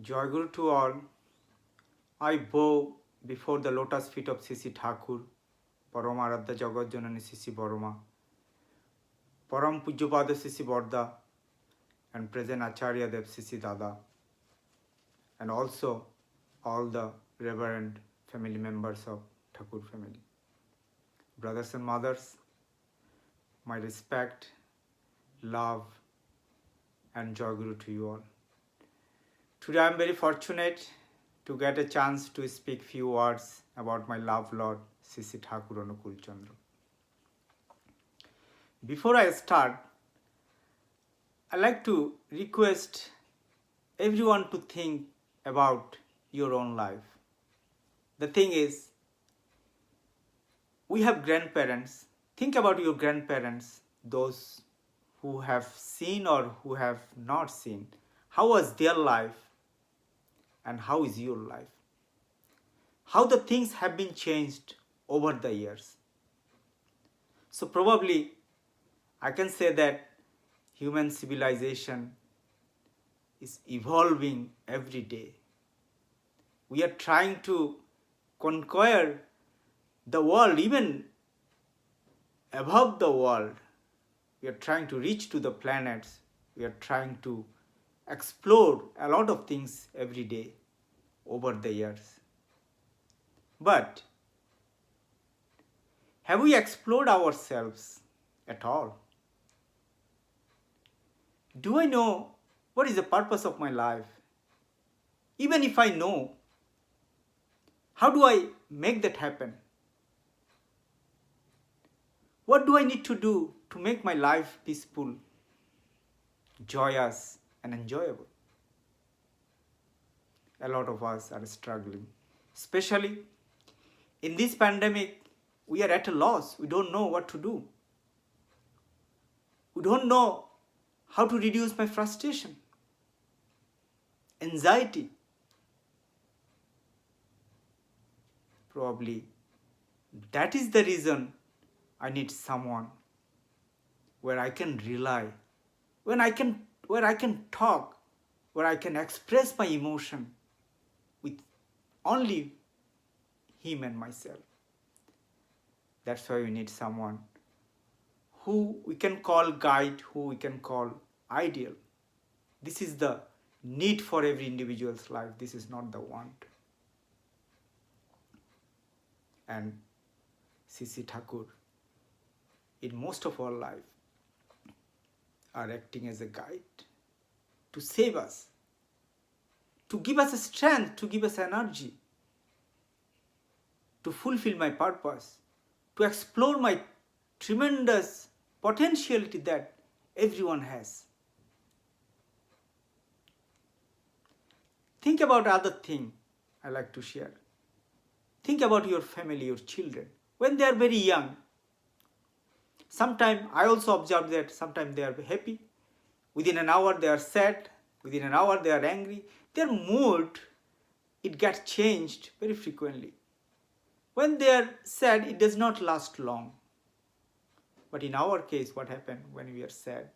Joy Guru to all. I bow before the lotus feet of Sisi Thakur, Paramaradha Jagat Janani Sisi Boroma, Param Pujyapada Sisi Borda, and present Acharya Dev Sisi Dada, and also all the reverend family members of Thakur family. Brothers and mothers, my respect, love, and Joy Guru to you all. Today I am very fortunate to get a chance to speak few words about my love Lord Sisi Thakur Anukul Chandra. Before I start, I like to request everyone to think about your own life. The thing is, we have grandparents. Think about your grandparents, those who have seen or who have not seen. How was their life and how is your life? How the things have been changed over the years. So probably I can say that human civilization is evolving every day. We are trying to conquer the world, even above the world. We are trying to reach to the planets. We are trying to explore a lot of things every day over the years. But have we explored ourselves at all? Do I know what is the purpose of my life? Even if I know, how do I make that happen? What do I need to do to make my life peaceful, joyous, and enjoyable? A lot of us are struggling. Especially in this pandemic, we are at a loss. We don't know what to do. We don't know how to reduce my frustration, anxiety. Probably that is the reason I need someone where I can rely, where I can talk, where I can express my emotion with only him and myself. That's why we need someone who we can call guide, who we can call ideal. This is the need for every individual's life. This is not the want. And Sisi Thakur, in most of our life, are acting as a guide to save us, to give us a strength, to give us energy, to fulfill my purpose, to explore my tremendous potentiality that everyone has. Think about other thing I like to share. Think about your family, your children. When they are very young, sometimes I also observe that sometimes they are happy. Within an hour they are sad. Within an hour they are angry. Their mood, it gets changed very frequently. When they are sad, it does not last long. But in our case, what happened when we are sad?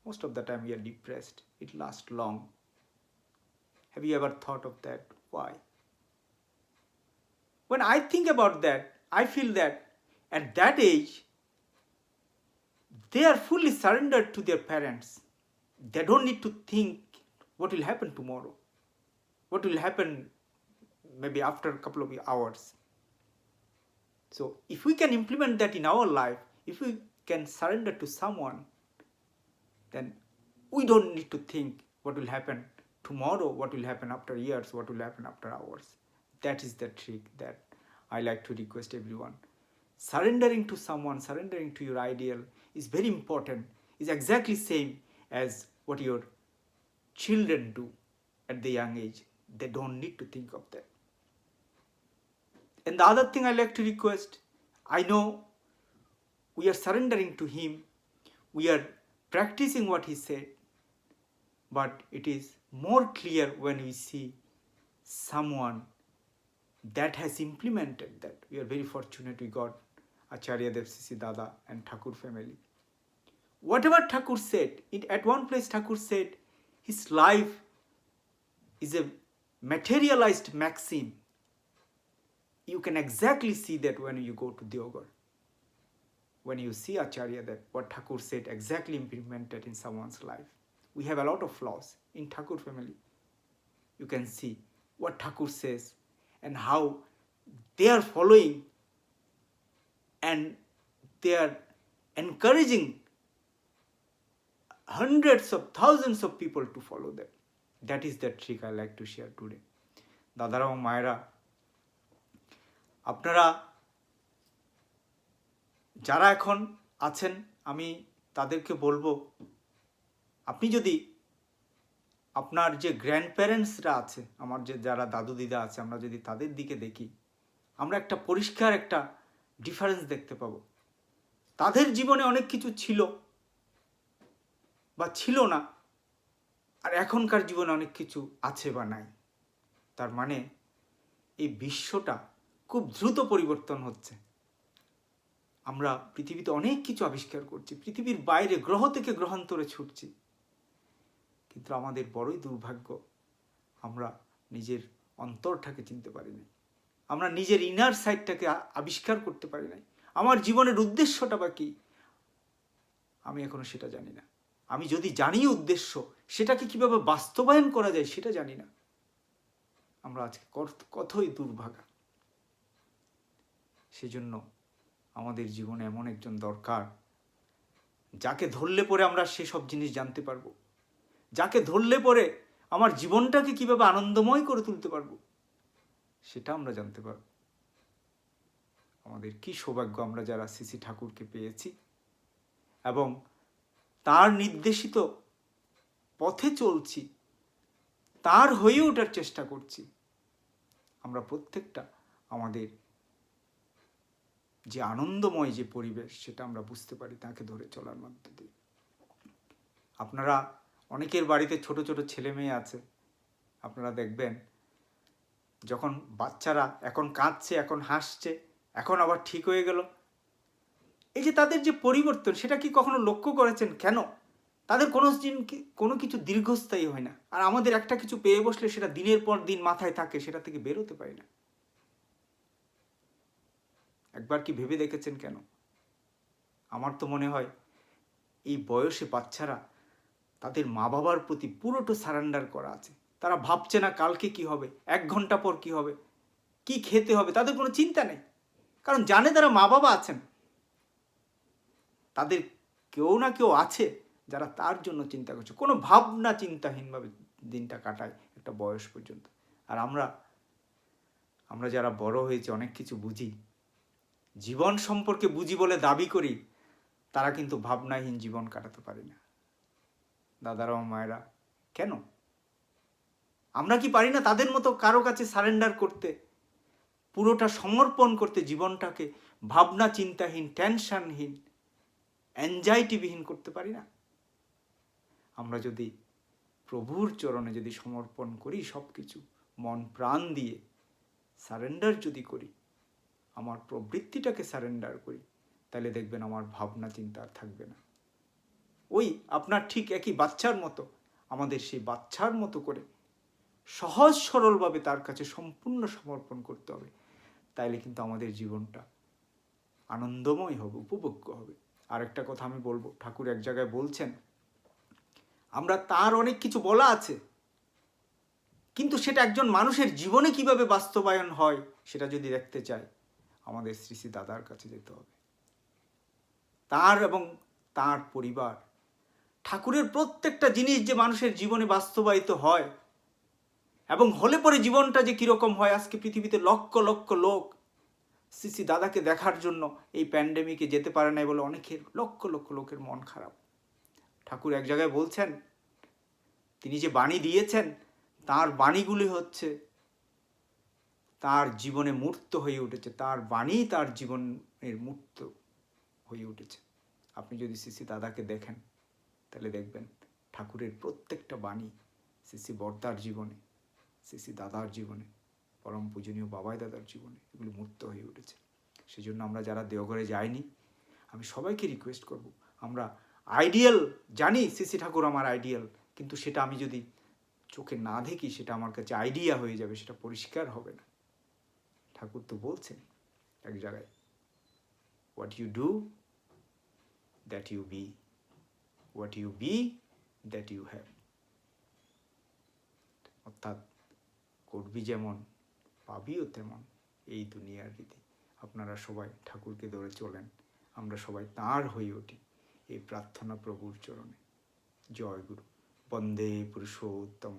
Most of the time we are depressed. It lasts long. Have you ever thought of that? Why? When I think about that, I feel that at that age, they are fully surrendered to their parents. They don't need to think what will happen tomorrow, what will happen maybe after a couple of hours. So if we can implement that in our life, if we can surrender to someone, then we don't need to think what will happen tomorrow, what will happen after years, what will happen after hours. That is the trick that I like to request everyone. Surrendering to someone, surrendering to your ideal is very important. It's exactly same as what your children do at the young age. They don't need to think of that. And the other thing I like to request, I know we are surrendering to him, we are practicing what he said, but it is more clear when we see someone that has implemented that. We are very fortunate we got Acharya Dev Sisi Dada and Thakur family. Whatever Thakur said, at one place Thakur said his life is a materialized maxim. You can exactly see that when you go to Deoghar. When you see Acharya, that what Thakur said exactly implemented in someone's life. We have a lot of flaws in Thakur family. You can see what Thakur says and how they are following and they are encouraging hundreds of thousands of people to follow them. That is the trick I like to share today. দাদারা এবং মায়েরা, আপনারা যারা এখন আছেন, আমি তাদেরকে বলবো, আপনি যদি আপনার যে গ্র্যান্ড প্যারেন্টসরা আছে, আমার যে যারা দাদু দিদা আছে, আমরা যদি তাদের দিকে দেখি, আমরা একটা পরিষ্কার একটা ডিফারেন্স দেখতে পাবো। তাদের জীবনে অনেক কিছু ছিল বা ছিল না, আর এখনকার জীবনে অনেক কিছু আছে বা নাই। তার মানে এই বিশ্বটা খুব দ্রুত পরিবর্তন হচ্ছে। আমরা পৃথিবীতে অনেক কিছু আবিষ্কার করছি, পৃথিবীর বাইরে গ্রহ থেকে গ্রহান্তরে ছুটছি, কিন্তু আমাদের বড়ই দুর্ভাগ্য, আমরা নিজের অন্তরটাকে চিনতে পারি নাই, আমরা নিজের ইনার সাইডটাকে আবিষ্কার করতে পারি নাই। আমার জীবনের উদ্দেশ্যটা বা কি, আমি এখনো সেটা জানি না। আমি যদি জানি উদ্দেশ্য, সেটাকে কিভাবে বাস্তবায়ন করা যায় সেটা জানি না। আমরা আজকে কতই দুর্ভাগা। সেজন্য আমাদের জীবনে এমন একজন দরকার, যাকে ধরলে পরে আমরা সেসব জিনিস জানতে পারবো, যাকে ধরলে পরে আমার জীবনটাকে কিভাবে আনন্দময় করে তুলতে পারবো সেটা আমরা জানতে পারবো। আমাদের কি সৌভাগ্য আমরা যারা শ্রী ঠাকুরকে পেয়েছি এবং তার নির্দেশিত পথে চলছি, তার হয়ে ওঠার চেষ্টা করছি। আমরা প্রত্যেকটা আমাদের যে আনন্দময় যে পরিবেশ, সেটা আমরা বুঝতে পারি তাকে ধরে চলার মধ্যে দিয়ে। আপনারা অনেকের বাড়িতে ছোট ছোট ছেলে মেয়ে আছে, আপনারা দেখবেন যখন বাচ্চারা এখন কাঁদছে, এখন হাসছে, এখন আবার ঠিক হয়ে গেল, এই যে তাদের যে পরিবর্তন, সেটা কি কখনো লক্ষ্য করেছেন? কেন তাদের কোনো কিছু দীর্ঘস্থায়ী হয় না, আর আমাদের একটা কিছু পেয়ে বসলে সেটা দিনের পর দিন মাথায় থাকে, সেটা থেকে বেরোতে পারি না। একবার কি ভেবে দেখেছেন কেন? আমার তো মনে হয় এই বয়সে বাচ্চারা তাদের মা বাবার প্রতি পুরোটা সারেন্ডার করা আছে। তারা ভাবছে না কালকে কি হবে, 1 ঘন্টা পর কি হবে, কি খেতে হবে, তাদের কোনো চিন্তা নেই। কারণ জানে তারা মা বাবা আছেন, তাদের কেউ না কেউ আছে যারা তার জন্য চিন্তা করছে। কোনো ভাবনা চিন্তাহীনভাবে দিনটা কাটায় একটা বয়স পর্যন্ত। আর আমরা যারা বড় হয়েছে, অনেক কিছু বুঝি, জীবন সম্পর্কে বুঝি বলে দাবি করি, তারা কিন্তু ভাবনাহীন জীবন কাটাতে পারে না। দাদারা ও মায়েরা, কেন আমরা কি পারি না তাদের মতো কারো কাছে সারেন্ডার করতে, পুরোটা সমর্পণ করতে, জীবনটাকে ভাবনা চিন্তাহীন, টেনশনহীন, অ্যাংজাইটিবিহীন করতে পারি না? আমরা যদি প্রভুর চরণে যদি সমর্পণ করি সব কিছু, মন প্রাণ দিয়ে সারেন্ডার যদি করি, আমার প্রবৃত্তিটাকে সারেন্ডার করি, তাহলে দেখবেন আমার ভাবনা চিন্তা আর থাকবে না। ওই আপনার ঠিক একই বাচ্চার মতো, আমাদের সেই বাচ্চার মতো করে সহজ সরলভাবে তার কাছে সম্পূর্ণ সমর্পণ করতে হবে। তাইলে কিন্তু আমাদের জীবনটা আনন্দময় হবে, উপভোগ্য হবে। আর একটা কথা আমি বলবো, ঠাকুর এক জায়গায় বলছেন, আমরা তার অনেক কিছু বলা আছে, কিন্তু সেটা একজন মানুষের জীবনে কিভাবে বাস্তবায়ন হয় সেটা যদি দেখতে চাই, আমাদের শ্রী শ্রী দাদার কাছে যেতে হবে। তার এবং তার পরিবার, ঠাকুরের প্রত্যেকটা জিনিস যে মানুষের জীবনে বাস্তবায়িত হয় এবং হলে পরে জীবনটা যে কিরকম হয়। আজকে পৃথিবীতে লক্ষ লক্ষ লোক শ্রী শ্রী দাদাকে দেখার জন্য এই প্যান্ডেমিকে যেতে পারে নাই বলে অনেকের, লক্ষ লক্ষ লোকের মন খারাপ। ঠাকুর এক জায়গায় বলছেন, তিনি যে বাণী দিয়েছেন, তার বাণীগুলি হচ্ছে তার জীবনে মূর্ত হয়ে উঠেছে, তার বাণী তার জীবনের মূর্ত হয়ে উঠেছে। আপনি যদি শ্রী শ্রী দাদাকে দেখেন, তাহলে দেখবেন ঠাকুরের প্রত্যেকটা বাণী শ্রী শ্রী বর্দার জীবনে, শ্রী শ্রী দাদার জীবনে, পরম পূজনীয় বাবাই দাদার জীবনে এগুলি মূর্ত হয়ে উঠেছে। সেই জন্য আমরা যারা দেওঘরে যাইনি, আমি সবাইকে রিকোয়েস্ট করব, আমরা আইডিয়াল জানি শ্রী শ্রী ঠাকুর আমার আইডিয়াল, কিন্তু সেটা আমি যদি চোখে না দেখি সেটা আমার কাছে আইডিয়া হয়ে যাবে, সেটা পরিষ্কার হবে না। ঠাকুর তো বলছেন এক জায়গায়, what you do that you be, what you be that you have. অর্থাৎ করবি যেমন পাবিও তেমন, এই দুনিয়ার রীতি। আপনারা সবাই ঠাকুরকে ধরে চলেন, আমরা সবাই তাঁর হয়ে উঠি, এই প্রার্থনা প্রভুর চরণে। জয় গুরু। বন্দে পুরুষোত্তম।